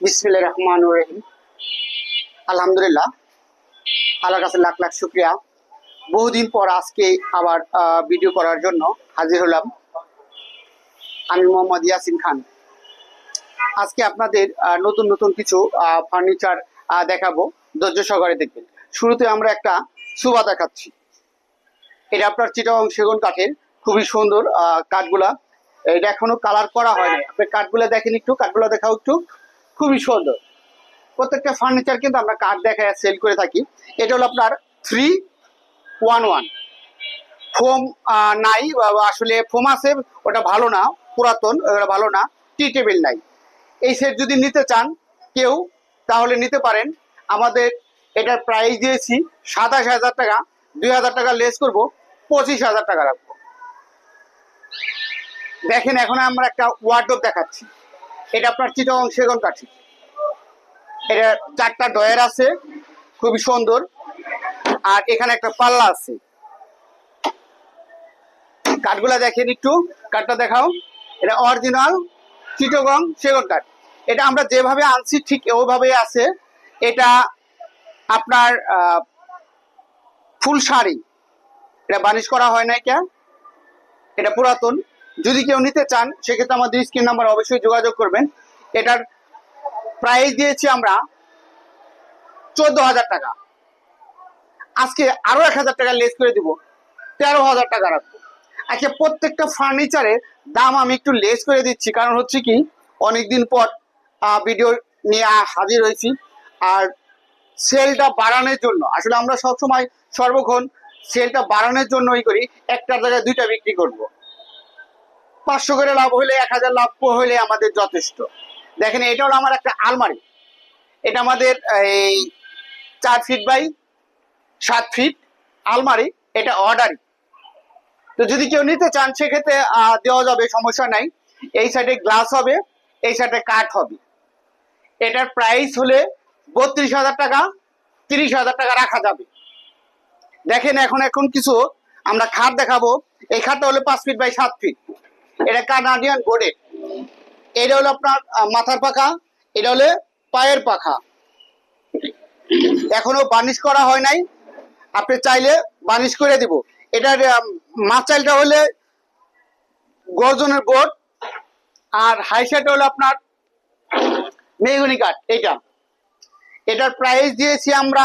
বিসমিল্লাহির রহমানির রহিম। আলহামদুলিল্লাহ, আল্লাহর কাছে লাখ লাখ শুক্রিয়া। বহুদিন পর আজকে আবার ভিডিও করার জন্য হাজির হলাম। আমি মোহাম্মদ ইয়াসিন খান। আজকে আপনাদের নতুন নতুন কিছু ফার্নিচার দেখাবো, ধৈর্য সহকারে দেখবেন। শুরুতে আমরা একটা সোফা দেখাচ্ছি। এটা আপনার চিটাগং সেগুন কাঠের, খুবই সুন্দর কাঠগুলা। এটা এখনো কালার করা হয় নাই। আপনি কাঠগুলা দেখেন, একটু কাঠগুলা দেখাও একটু, খুবই সুন্দর। প্রত্যেকটা ফার্নিচার কিন্তু আমরা কাঠ দেখায় সেল করে থাকি। এটা হলো আপনার 311 ফোম নাই, আসলে ফোম আছে, ওটা ভালো না, পুরাতন, ওটা ভালো না। টি টেবিল নাই। এই সেট যদি নিতে চান কেউ, তাহলে নিতে পারেন। আমাদের এটার প্রাইস দিয়েছি 27,000 টাকা। 2,000 টাকা লেস করবো, 25,000 টাকা রাখবো। দেখেন, এখন আমরা একটা ওয়ার্ডরোব দেখাচ্ছি। এটা আপনার চিটাগং সেগুন কাঠি। এটা 4টা ডয়ার আছে, খুবই সুন্দর। আর এখানে একটা পাল্লা আছে। কাঠগুলা দেখেন একটু, কাঠটা দেখাও। এটা অরিজিনাল চিটাগং সেগুন কাঠ। এটা আমরা যেভাবে আনছি ঠিক ওইভাবেই আছে। এটা আপনার ফুল শাড়ি, এটা বানিশ করা হয় নাই কে, এটা পুরাতন। যদি কেউ নিতে চান সেক্ষেত্রে আমাদের স্ক্রিন নাম্বার অবশ্যই যোগাযোগ করবেন। এটার প্রাইস দিয়েছি আমরা 14,000 টাকা। আজকে আরো 1,000 টাকা লেস করে দিব, 13,000 টাকা রাখবো। আজকে প্রত্যেকটা ফার্নিচারের দাম আমি একটু লেস করে দিচ্ছি, কারণ হচ্ছে কি, অনেকদিন পর ভিডিও নিয়ে হাজির হয়েছি। আর সেলটা বাড়ানোর জন্য, আসলে আমরা সবসময় সর্বক্ষণ সেলটা বাড়ানোর জন্যই করি। একটা জায়গায় দুইটা বিক্রি করব, 500 করে লাভ হইলে 1,000 লাভ হইলে আমাদের যথেষ্ট। দেখেন, এটা হলো আমার একটা আলমারি। এটা আমাদের এই 4 ফিট বাই 7 ফিট আলমারি। এটা অর্ডারি। তো যদি কেউ নিতে চান সেক্ষেত্রে দেওয়া যাবে, সমস্যা নাই। এই সাইডে গ্লাস হবে, এই সাইডে কাঠ হবে। এটার প্রাইস হলে 32,000 টাকা, 30,000 টাকা রাখা যাবে। দেখেন, এখন কিছু আমরা খাট দেখাবো। এই খাটটা হলো 5 ফিট বাই 7 ফিট। এটা কানাডিয়ান বোর্ডের। এটা হলো আপনার মাথার পাখা, এটা হলে পায়ের পাখা। এখনো বার্নিশ করা হয় নাই, আপনি চাইলে বার্নিশ করে দিব। এটার মাচাইলটা হলে গর্জনের বোর্ড, আর হাইসাইটা হলো আপনার মেহগনি কাঠ। এটার প্রাইস দিয়েছি আমরা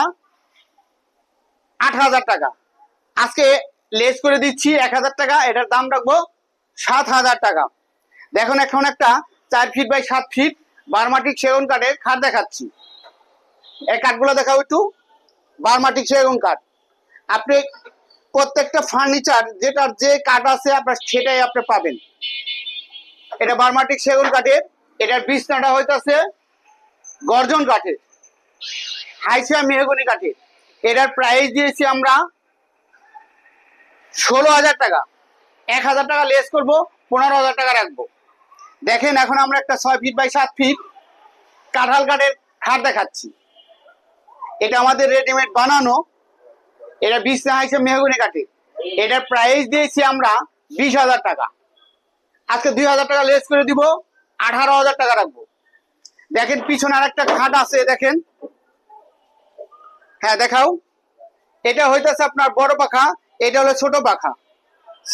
8,000 টাকা। আজকে লেস করে দিচ্ছি 1,000 টাকা। এটার দাম রাখবো 7,000 টাকা। দেখুন, এখন একটা 4 ফিট বাই 7 ফিট বার্মাটিক সেগুন কাঠের খাট দেখাচ্ছি। এই কাঠগুলো দেখাও একটু, বার্মাটিক সেগুন কাঠ। আপনি প্রত্যেকটা ফার্নিচার যেটার যে কাঠ আছে আপনার সেটাই আপনি পাবেন। এটা বার্মাটিক সেগুন কাঠের। এটার বিছনাটা হইতাছে গর্জন কাঠের, হাইসা মেহগনি কাঠের। এটার প্রাইস দিয়েছি আমরা 16,000 টাকা। 1,000 টাকা লেস করবো, 15,000 টাকা রাখবো। দেখেন, এখন আমরা একটা 6 ফিট বাই 7 ফিট কাঁঠাল কাঠের খাট দেখাচ্ছি। এটা আমাদের রেডিমেড বানানো। এটা বিছনা হাইসা মেহগনি কাঠের। এটার প্রাইস দিয়েছি আমরা 20,000 টাকা। আজকে 2,000 টাকা লেস করে দিব, 18,000 টাকা রাখবো। দেখেন, পিছনে আর একটা খাট আছে, দেখেন। হ্যাঁ, দেখাও। এটা হইতেছে আপনার বড় পাখা, এটা হলো ছোট পাখা,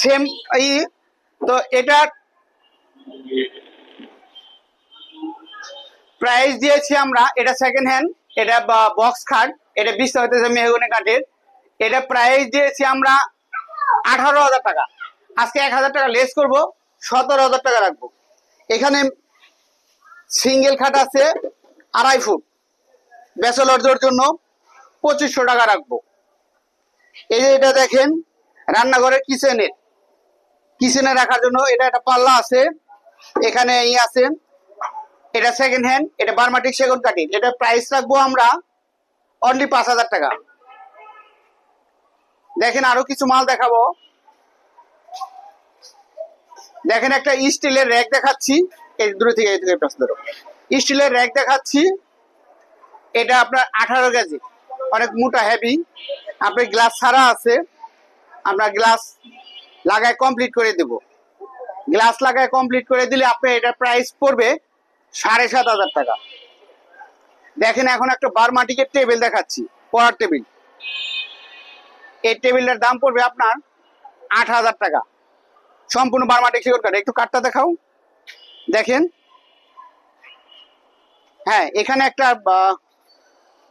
সেম। তো এটার প্রাইস দিয়েছি আমরা, এটা সেকেন্ড হ্যান্ড, এটা বক্স খাট। এটা বিছনা হইতেছে মেহগনি কাঠের। এটা প্রাইস দিয়েছি আমরা 18,000 টাকা। আজকে 1,000 টাকা লেস করবো, 17,000 টাকা রাখবো। এখানে সিঙ্গেল খাট আছে 2.5 ফুট, ব্যাচেলরদের জন্য 2,500 টাকা রাখবো। এই যে এটা দেখেন, রান্নাঘরের কিচেনে রাখার জন্য এটা একটা পাল্লা আছে, এখানে আছে। এটা সেকেন্ড হ্যান্ড, এটা বার্মাটিক সেগুন কাঠের। এটা প্রাইস রাখবো আমরা অনলি 5,000 টাকা। দেখেন, আরো কিছু মাল দেখাবো। দেখেন, একটা স্টিলের র্যাক দেখাচ্ছি। এই দূরে থেকে স্টিলের র্যাক দেখাচ্ছি। এটা আপনার 18 কেজি, অনেক মোটা, হেভি। আপনার গ্লাস ছাড়া আছে, আমরা গ্লাস লাগায় কমপ্লিট করে দেব। গ্লাস লাগায় কমপ্লিট করে দিলে আপনার এটা প্রাইস পড়বে 7,500 টাকা। দেখেন এখন একটা বারমাটিকের টেবিল দেখাচ্ছি, পড়ার টেবিল। এই টেবিলটার দাম পড়বে আপনার 8,000 টাকা, সম্পূর্ণ বারমাটিক শিকড় কাঠ। একটু কাঠটা দেখাও, দেখেন। হ্যাঁ, এখানে একটা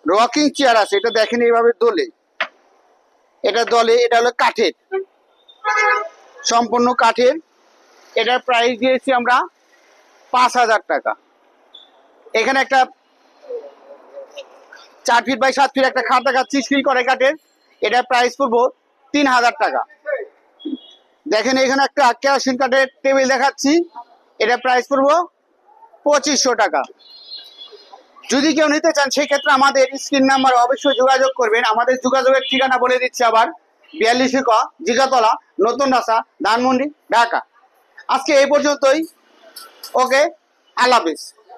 রকিং চেয়ার আছে, এটা দেখেন এইভাবে দোলে, এটা দলে, এটা হলো কাঠের, সম্পূর্ণ কাঠের। এটার প্রাইস দিয়েছি আমরা 5,000 টাকা। এখানে একটা 4 ফিট বাই 7 ফিট একটা খাট দেখাচ্ছি, স্টিল করে কাঠের, এটার প্রাইস পড়বো 3,000 টাকা। দেখেন এখানে একটা কেরোসিন কাঠের টেবিল দেখাচ্ছি, এটার প্রাইস পড়বো 2,500 টাকা। যদি কেউ নিতে চান সেক্ষেত্রে আমাদের স্ক্রিন নাম্বার অবশ্যই যোগাযোগ করবেন। আমাদের যোগাযোগের ঠিকানা বলে দিচ্ছি আবার, 42 ক জিগাতলা, নতুন রাস্তা, ধানমন্ডি, ঢাকা। আজকে এই পর্যন্তই। ওকে, আল্লাহ হাফিজ।